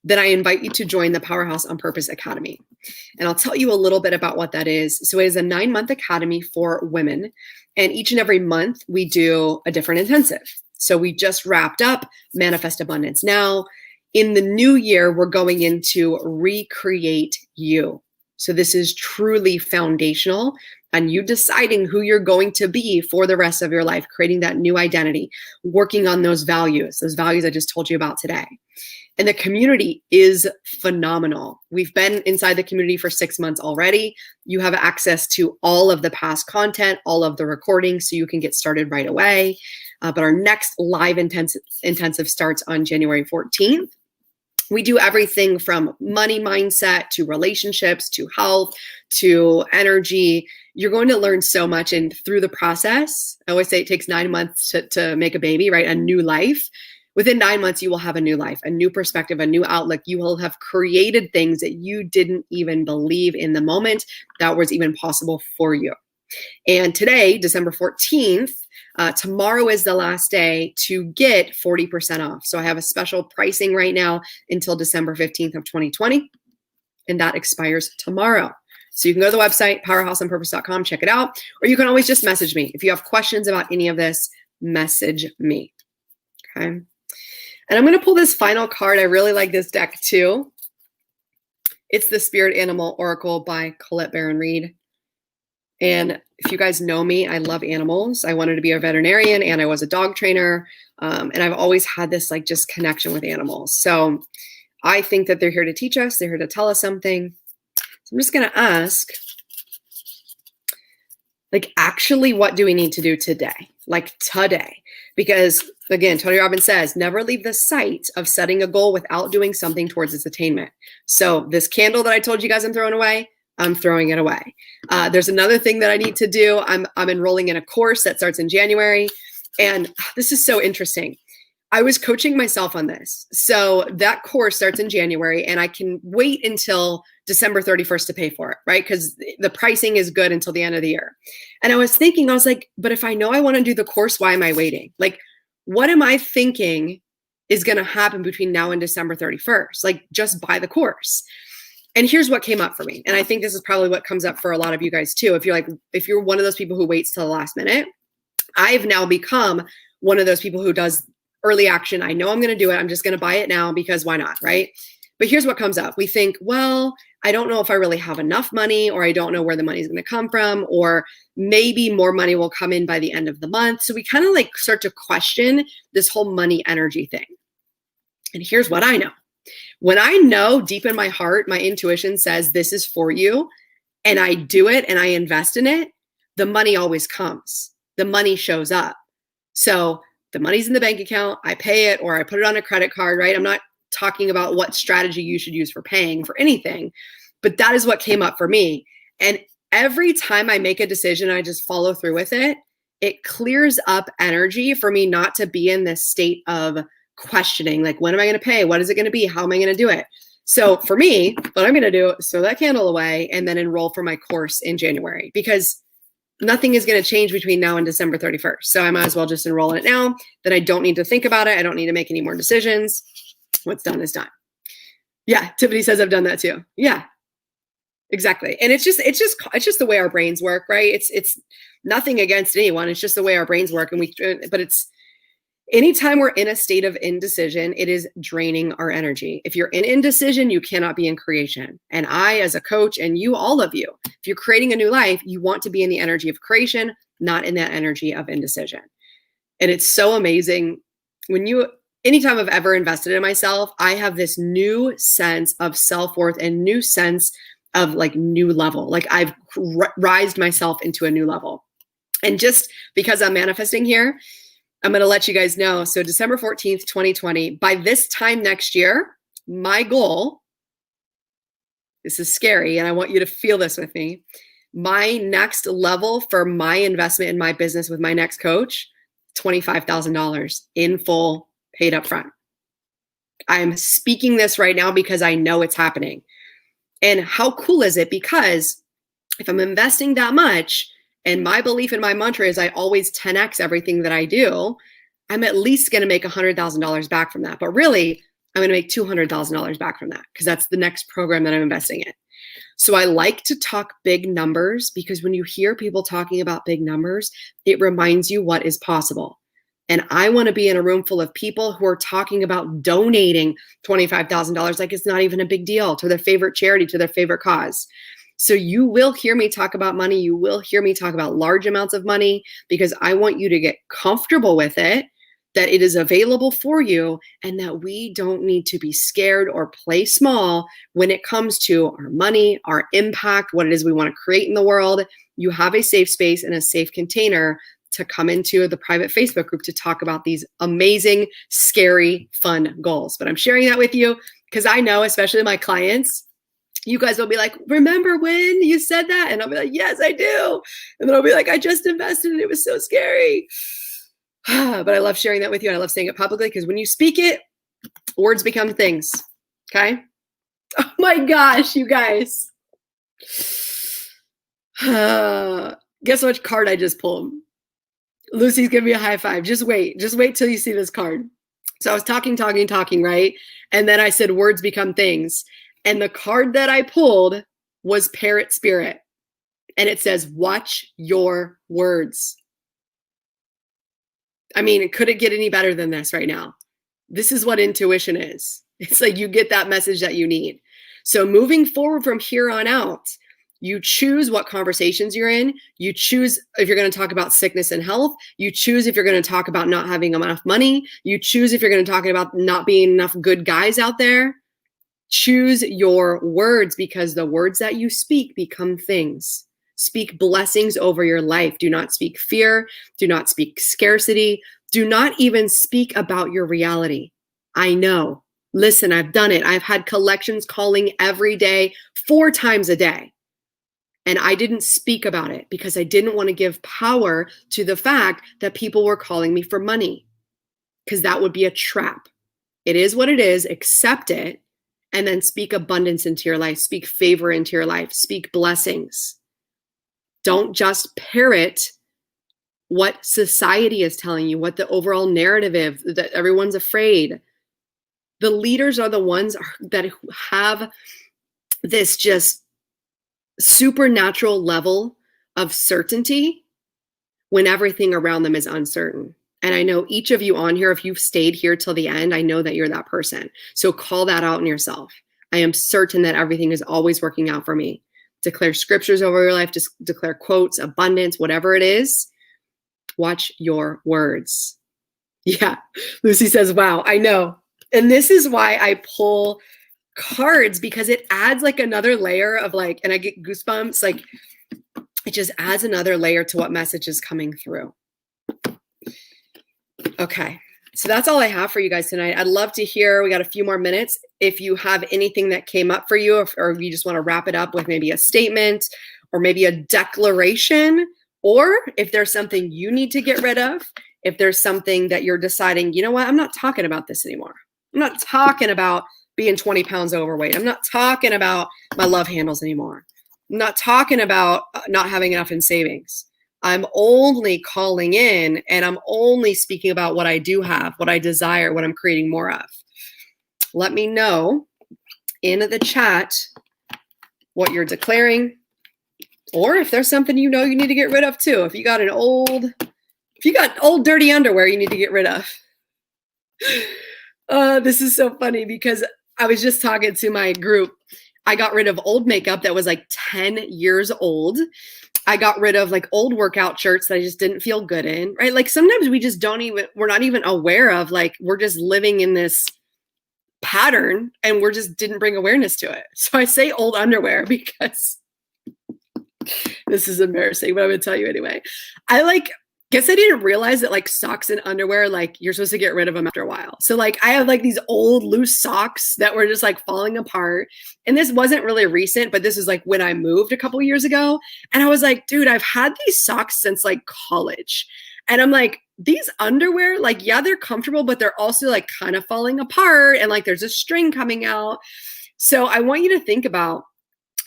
then I invite you to join the Powerhouse on Purpose Academy. And I'll tell you a little bit about what that is. So it is a 9-month academy for women. And each and every month we do a different intensive. So we just wrapped up Manifest Abundance Now. In the new year, we're going into Recreate You. So this is truly foundational on you deciding who you're going to be for the rest of your life, creating that new identity, working on those values I just told you about today. And the community is phenomenal. We've been inside the community for 6 months already. You have access to all of the past content, all of the recordings, so you can get started right away. But our next live intensive starts on January 14th. We do everything from money mindset to relationships to health to energy. You're going to learn so much. And through the process, I always say it takes 9 months to make a baby, right? A new life. Within 9 months, you will have a new life, a new perspective, a new outlook. You will have created things that you didn't even believe in the moment that was even possible for you. And today, December 14th, tomorrow is the last day to get 40% off. So I have a special pricing right now until December 15th of 2020, and that expires tomorrow. So you can go to the website, powerhouseonpurpose.com, check it out, or you can always just message me. If you have questions about any of this, message me, okay? And I'm going to pull this final card. I really like this deck too. It's the Spirit Animal Oracle by Colette Baron Reid. And if you guys know me, I love animals. I wanted to be a veterinarian and I was a dog trainer. And I've always had this like just connection with animals. So I think that they're here to teach us. They're here to tell us something. So I'm just going to ask, like, actually, what do we need to do today? Like today? Because again, Tony Robbins says, never leave the sight of setting a goal without doing something towards its attainment. So this candle that I told you guys I'm throwing away, I'm throwing it away. There's another thing that I need to do. I'm enrolling in a course that starts in January. And this is so interesting. I was coaching myself on this. So that course starts in January and I can wait until December 31st to pay for it, right? Because the pricing is good until the end of the year. And I was thinking, I was like, but if I know I want to do the course, why am I waiting? Like, what am I thinking is going to happen between now and December 31st? Like, just buy the course. And here's what came up for me. And I think this is probably what comes up for a lot of you guys too. If you're one of those people who waits till the last minute, I've now become one of those people who does early action. I know I'm going to do it. I'm just going to buy it now because why not, right? But here's what comes up. We think, well, I don't know if I really have enough money, or I don't know where the money is going to come from, or maybe more money will come in by the end of the month. So we kind of like start to question this whole money energy thing. And here's what I know. When I know deep in my heart, my intuition says this is for you, and I do it and I invest in it, the money always comes. The money shows up. So the money's in the bank account, I pay it, or I put it on a credit card, right? I'm not talking about what strategy you should use for paying for anything, but that is what came up for me. And every time I make a decision, I just follow through with it. It clears up energy for me not to be in this state of questioning, like, when am I going to pay? What is it going to be? How am I going to do it? So for me, what I'm going to do is throw that candle away and then enroll for my course in January, because nothing is going to change between now and December 31st. So I might as well just enroll in it now. Then I don't need to think about it. I don't need to make any more decisions. What's done is done. Yeah, Tiffany says I've done that too. Yeah, exactly. And it's just the way our brains work, right? It's nothing against anyone. It's just the way our brains work. But it's anytime we're in a state of indecision, it is draining our energy. If you're in indecision, you cannot be in creation. And I, as a coach, and you, all of you, if you're creating a new life, you want to be in the energy of creation, not in that energy of indecision. And it's so amazing anytime I've ever invested in myself, I have this new sense of self-worth and new sense of like new level. Like I've rised myself into a new level. And just because I'm manifesting here, I'm going to let you guys know. So December 14th, 2020, by this time next year, my goal, this is scary, and I want you to feel this with me. My next level for my investment in my business with my next coach, $25,000 in full, paid up front. I'm speaking this right now because I know it's happening. And how cool is it? Because if I'm investing that much, and my belief in my mantra is I always 10x everything that I do, I'm at least going to make $100,000 back from that. But really, I'm going to make $200,000 back from that, because that's the next program that I'm investing in. So I like to talk big numbers, because when you hear people talking about big numbers, it reminds you what is possible. And I want to be in a room full of people who are talking about donating $25,000 like it's not even a big deal, to their favorite charity, to their favorite cause. So you will hear me talk about money. You will hear me talk about large amounts of money, because I want you to get comfortable with it, that it is available for you, and that we don't need to be scared or play small when it comes to our money, our impact, what it is we want to create in the world. You have a safe space and a safe container to come into the private Facebook group to talk about these amazing, scary, fun goals. But I'm sharing that with you because I know, especially my clients, you guys will be like, remember when you said that? And I'll be like, yes, I do. And then I'll be like, I just invested and it was so scary. But I love sharing that with you. And I love saying it publicly, because when you speak it, words become things. Okay. Oh my gosh, you guys. Guess which card I just pulled? Lucy's giving me a high five. Just wait till you see this card. So I was talking, right? And then I said, words become things. And the card that I pulled was Parrot Spirit. And it says, watch your words. I mean, could it get any better than this right now? This is what intuition is. It's like you get that message that you need. So moving forward from here on out, you choose what conversations you're in. You choose if you're going to talk about sickness and health. You choose if you're going to talk about not having enough money. You choose if you're going to talk about not being enough good guys out there. Choose your words, because the words that you speak become things. Speak blessings over your life. Do not speak fear. Do not speak scarcity. Do not even speak about your reality. I know. Listen, I've done it. I've had collections calling every day, 4 times a day. And I didn't speak about it because I didn't want to give power to the fact that people were calling me for money, because that would be a trap. It is what it is. Accept it. And then speak abundance into your life. Speak favor into your life. Speak blessings. Don't just parrot what society is telling you, what the overall narrative is, that everyone's afraid. The leaders are the ones that have this just supernatural level of certainty when everything around them is uncertain. And I know each of you on here, if you've stayed here till the end, I know that you're that person. So call that out in yourself. I am certain that everything is always working out for me. Declare scriptures over your life, just declare quotes, abundance, whatever it is. Watch your words. Yeah. Lucy says, wow, I know. And this is why I pull cards, because it adds like another layer of like, and I get goosebumps, like it just adds another layer to what message is coming through. Okay. So that's all I have for you guys tonight. I'd love to hear, we got a few more minutes. If you have anything that came up for you, or you just want to wrap it up with maybe a statement or maybe a declaration, or if there's something you need to get rid of, if there's something that you're deciding, you know what, I'm not talking about this anymore. I'm not talking about being 20 pounds overweight. I'm not talking about my love handles anymore. I'm not talking about not having enough in savings. I'm only calling in and I'm only speaking about what I do have, what I desire, what I'm creating more of. Let me know in the chat what you're declaring, or if there's something you know you need to get rid of too. If you got old dirty underwear you need to get rid of. This is so funny because I was just talking to my group. I got rid of old makeup that was like 10 years old. I got rid of like old workout shirts that I just didn't feel good in, right? Like sometimes we just we're not even aware of, like, we're just living in this pattern and we're just didn't bring awareness to it. So I say old underwear because this is embarrassing, but I'm going to tell you anyway. Guess I didn't realize that like socks and underwear, like you're supposed to get rid of them after a while. So like I have like these old loose socks that were just like falling apart. And this wasn't really recent, but this is like when I moved a couple years ago. And I was like, dude, I've had these socks since like college. And I'm like, these underwear, like, yeah, they're comfortable, but they're also like kind of falling apart. And like there's a string coming out. So I want you to think about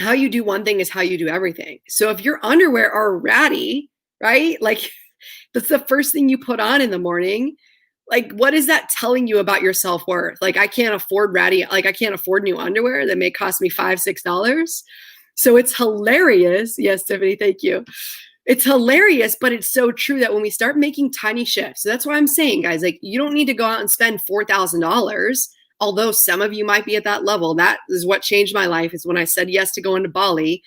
how you do one thing is how you do everything. So if your underwear are ratty, right? Like, that's the first thing you put on in the morning. Like, what is that telling you about your self-worth? Like, I can't afford new underwear that may cost me $5, $6. So it's hilarious. Yes, Tiffany, thank you. It's hilarious, but it's so true that when we start making tiny shifts, so that's why I'm saying, guys, like, you don't need to go out and spend $4,000. Although some of you might be at that level. That is what changed my life, is when I said yes to going to Bali.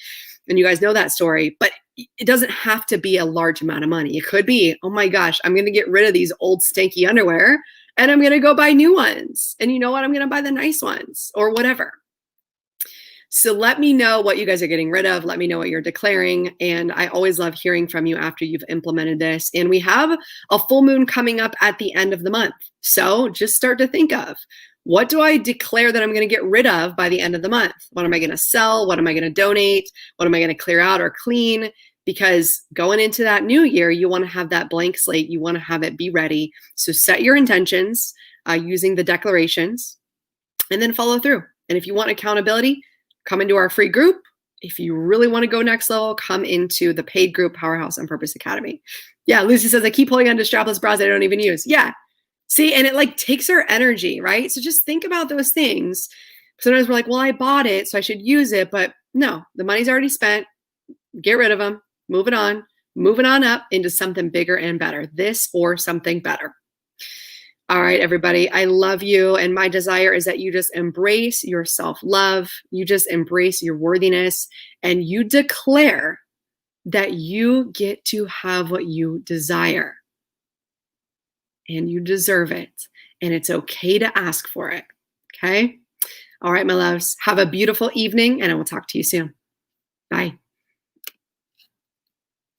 And you guys know that story, but it doesn't have to be a large amount of money. It could be, oh my gosh, I'm going to get rid of these old stanky underwear and I'm going to go buy new ones. And you know what? I'm going to buy the nice ones or whatever. So let me know what you guys are getting rid of. Let me know what you're declaring. And I always love hearing from you after you've implemented this. And we have a full moon coming up at the end of the month. So just start to think of, what do I declare that I'm going to get rid of by the end of the month? What am I going to sell? What am I going to donate? What am I going to clear out or clean? Because going into that new year, you want to have that blank slate. You want to have it be ready. So set your intentions using the declarations and then follow through. And if you want accountability, come into our free group. If you really want to go next level, come into the paid group, Powerhouse on Purpose Academy. Yeah, Lucy says, I keep holding on to strapless bras I don't even use. Yeah. See, and it like takes our energy, right? So just think about those things. Sometimes we're like, well, I bought it, so I should use it. But no, the money's already spent. Get rid of them. Moving on up into something bigger and better. This or something better. All right, everybody, I love you. And my desire is that you just embrace your self-love. You just embrace your worthiness and you declare that you get to have what you desire. And you deserve it. And it's okay to ask for it. Okay? All right, my loves. Have a beautiful evening, and I will talk to you soon. Bye.